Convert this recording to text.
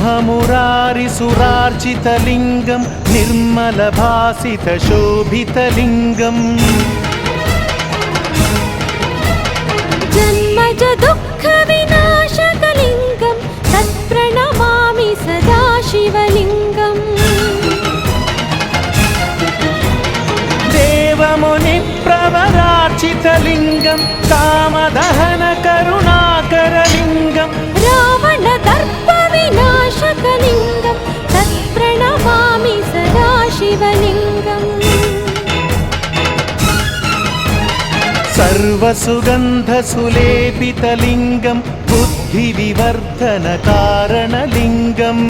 ब्रह्ममुरारिसुरार्चितलिङ्गं निर्मलभासितशोभितलिङ्गम् जन्मज दुःखविनाशकलिङ्गं तत्प्रणमामि सदा शिवलिङ्गम् देवमुनिप्रवरार्चितलिङ्गं कामदहनकरुणाकरलिङ्गं रावणदर्पविनाशकलिङ्गं तत्प्रणमामि सदा शिवलिङ्गम् सर्वसुगन्धसुलेपितलिङ्गं बुद्धिविवर्धनकारणलिङ्गम्